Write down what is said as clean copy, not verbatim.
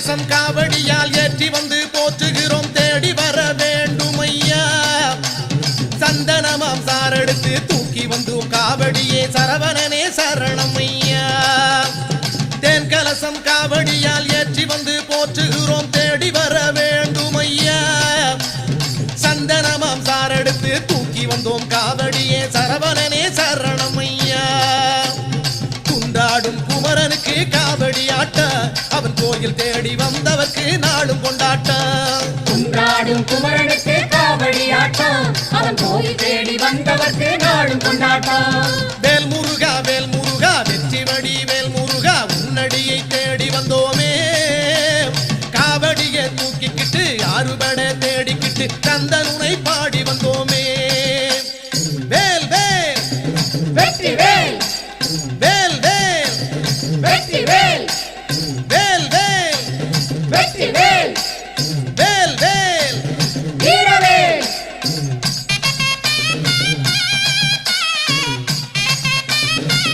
கலசம் காவடியால் ஏற்றி வந்து போற்றுகிறோம் தேடி வர வேண்டும் ஐயா சந்தனமாம் சாரெடுத்து தூக்கி வந்தோம் காவடியே சரவணனே சரணம் ஐயா தேன் கலசம் காவடியால் ஏற்றி வந்து போற்றுகிறோம் தேடி வர வேண்டும் ஐயா சந்தனமாம் சாரெடுத்து தூக்கி வந்தோம் காவடியே சரவணனே சரணம் ஐயா குண்டாடும் குமரனுக்கு காவடி ஆட்ட அவன் கோயில் தேடி வந்தவர்க்கு நாளும் கொண்டாட்ட குண்டாடும் குமரனுக்கு காவடி ஆட்டம் அவன் கோயில் தேடி வந்தவர்க்கு நாளும் கொண்டாட்டம் வேல் முருகா வெற்றி வடி வேல் முருகா உன்னடியை தேடி வந்தோமே காவடியை தூக்கிக்கிட்டு ஆறுபட தேடிக்கிட்டு கந்தனுனை பாடி வந்தோம்